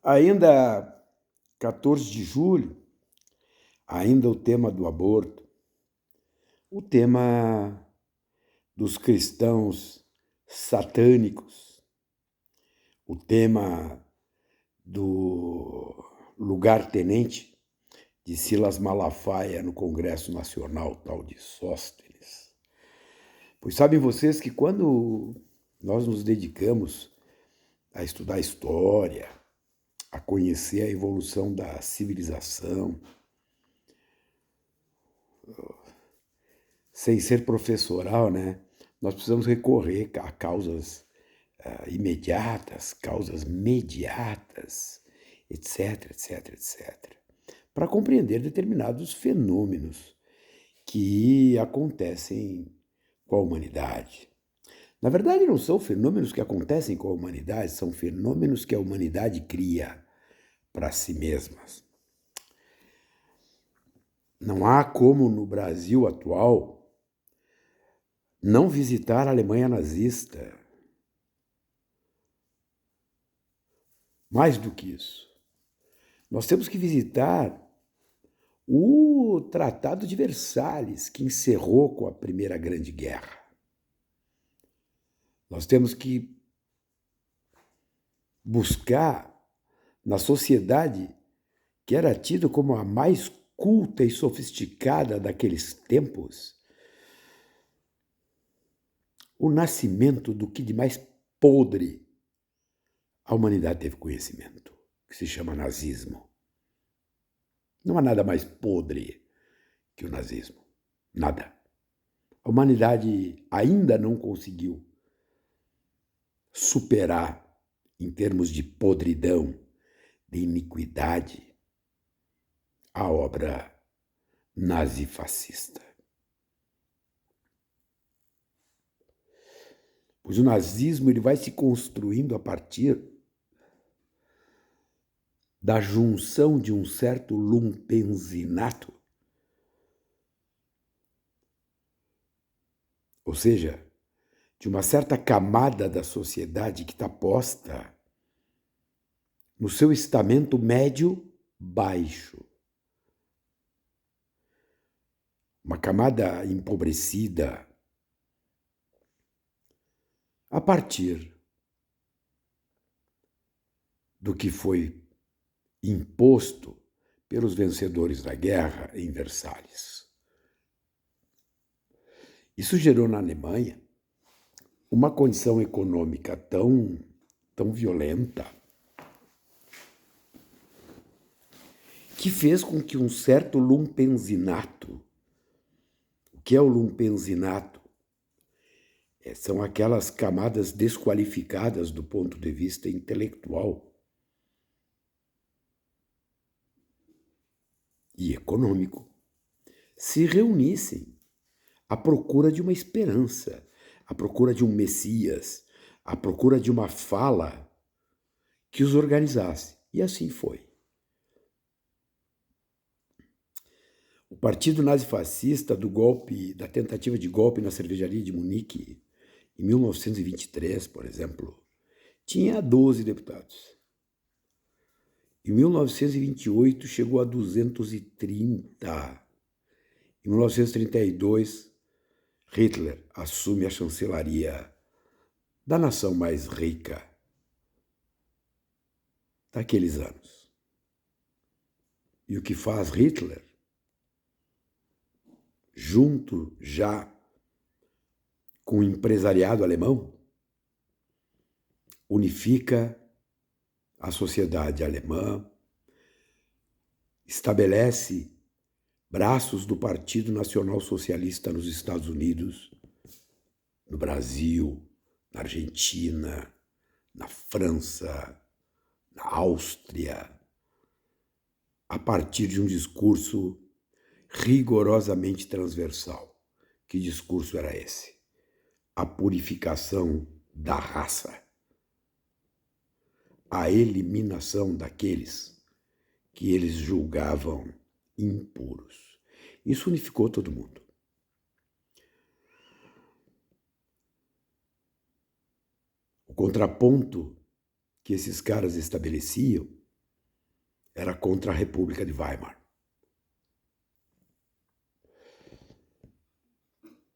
Ainda 14 de julho, ainda o tema do aborto, o tema dos cristãos satânicos, o tema do lugar-tenente de Silas Malafaia no Congresso Nacional, tal de Sóstenes. Pois sabem vocês que quando nós nos dedicamos a estudar história, a conhecer a evolução da civilização, sem ser professoral, né? Nós precisamos recorrer a causas imediatas, causas mediatas, etc, etc, etc, para compreender determinados fenômenos que acontecem com a humanidade. Na verdade, não são fenômenos que acontecem com a humanidade, são fenômenos que a humanidade cria para si mesmas. Não há como no Brasil atual não visitar a Alemanha nazista. Mais do que isso, nós temos que visitar o Tratado de Versalhes, que encerrou com a Primeira Grande Guerra. Nós temos que buscar na sociedade que era tida como a mais culta e sofisticada daqueles tempos, o nascimento do que de mais podre a humanidade teve conhecimento, que se chama nazismo. Não há nada mais podre que o nazismo. Nada. A humanidade ainda não conseguiu superar, em termos de podridão, de iniquidade, a obra nazifascista. Pois o nazismo ele vai se construindo a partir da junção de um certo lumpenzinato, ou seja, de uma certa camada da sociedade que está posta no seu estamento médio-baixo. Uma camada empobrecida a partir do que foi imposto pelos vencedores da guerra em Versalhes. Isso gerou na Alemanha uma condição econômica tão violenta que fez com que um certo lumpenzinato, o que é o lumpenzinato? São aquelas camadas desqualificadas do ponto de vista intelectual e econômico, se reunissem à procura de uma esperança, à procura de um Messias, à procura de uma fala que os organizasse. E assim foi. O partido nazifascista da tentativa de golpe na cervejaria de Munique, em 1923, por exemplo, tinha 12 deputados. Em 1928 chegou a 230. Em 1932, Hitler assume a chancelaria da nação mais rica daqueles anos. E o que faz Hitler? Junto já com o empresariado alemão, unifica a sociedade alemã, estabelece braços do Partido Nacional Socialista nos Estados Unidos, no Brasil, na Argentina, na França, na Áustria, a partir de um discurso rigorosamente transversal. Que discurso era esse? A purificação da raça, a eliminação daqueles que eles julgavam impuros. Isso unificou todo mundo. O contraponto que esses caras estabeleciam era contra a República de Weimar.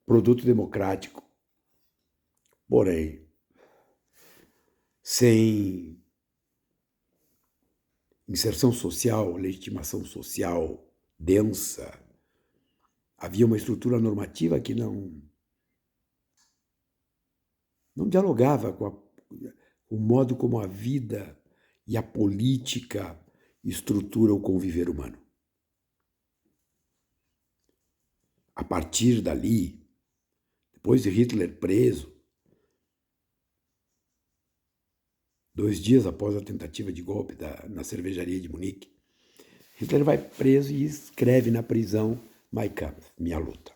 Produto democrático, porém, sem inserção social, legitimação social densa, havia uma estrutura normativa que não dialogava com o modo como a vida e a política estruturam o conviver humano. A partir dali, depois de Hitler preso, 2 dias após a tentativa de golpe na cervejaria de Munique, Hitler vai preso e escreve na prisão Mein Kampf, Minha Luta.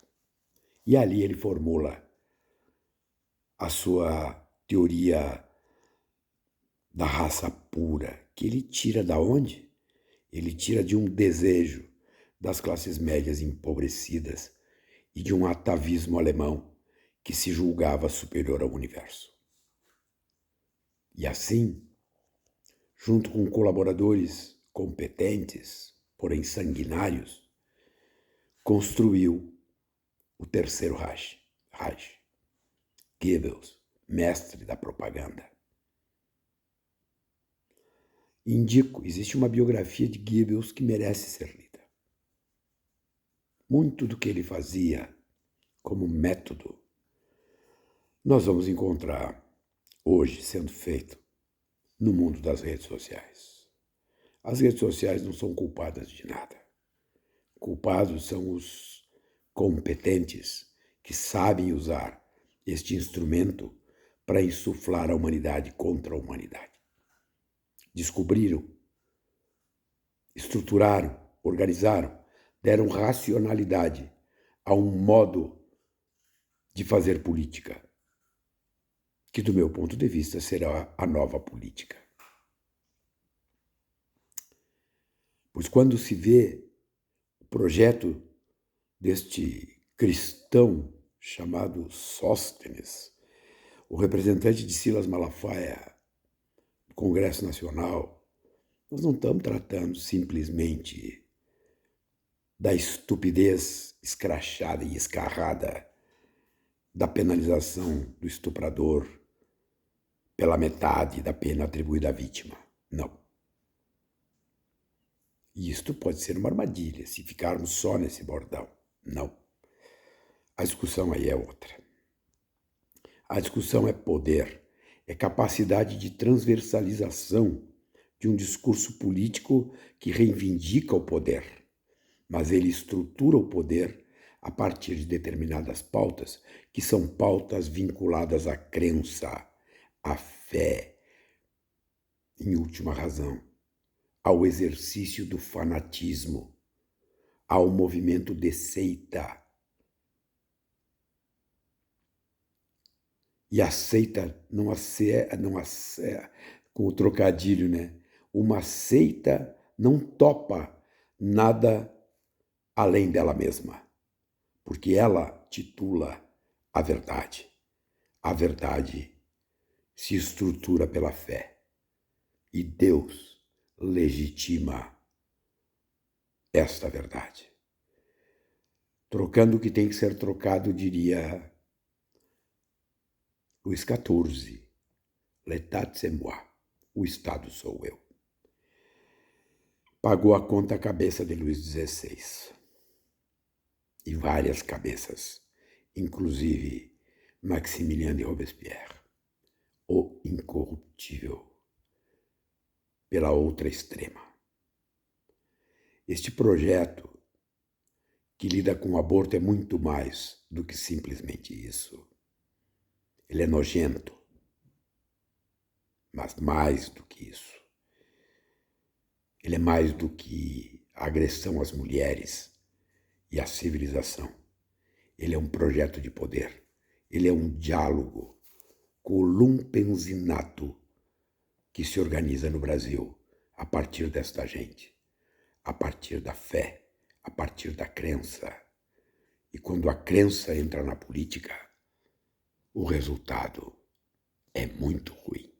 E ali ele formula a sua teoria da raça pura, que ele tira da onde? Ele tira de um desejo das classes médias empobrecidas e de um atavismo alemão que se julgava superior ao universo. E assim, junto com colaboradores competentes, porém sanguinários, construiu o Terceiro Reich. Goebbels, mestre da propaganda. Indico, existe uma biografia de Goebbels que merece ser lida. Muito do que ele fazia como método, nós vamos encontrar hoje sendo feito no mundo das redes sociais. As redes sociais não são culpadas de nada. Culpados são os competentes que sabem usar este instrumento para insuflar a humanidade contra a humanidade. Descobriram, estruturaram, organizaram, deram racionalidade a um modo de fazer política, que do meu ponto de vista será a nova política. Pois quando se vê o projeto deste cristão chamado Sóstenes, o representante de Silas Malafaia no Congresso Nacional, nós não estamos tratando simplesmente da estupidez escrachada e escarrada da penalização do estuprador pela metade da pena atribuída à vítima. Não. E isto pode ser uma armadilha, se ficarmos só nesse bordão. Não. A discussão aí é outra. A discussão é poder, é capacidade de transversalização de um discurso político que reivindica o poder, mas ele estrutura o poder a partir de determinadas pautas, que são pautas vinculadas à crença, à fé, em última razão, ao exercício do fanatismo, ao movimento de seita. E a seita não com o trocadilho, né? Uma seita não topa nada além dela mesma, porque ela titula a verdade. A verdade se estrutura pela fé e Deus legitima esta verdade. Trocando o que tem que ser trocado, diria Luís XIV, l'état c'est moi, o Estado sou eu. Pagou a conta a cabeça de Luís XVI e várias cabeças, inclusive Maximilien de Robespierre, o incorruptível, pela outra extrema. Este projeto que lida com o aborto é muito mais do que simplesmente isso. Ele é nojento, mas mais do que isso. Ele é mais do que a agressão às mulheres e à civilização. Ele é um projeto de poder. Ele é um diálogo com o lumpenzinato que se organiza no Brasil a partir desta gente, a partir da fé, a partir da crença. E quando a crença entra na política, o resultado é muito ruim.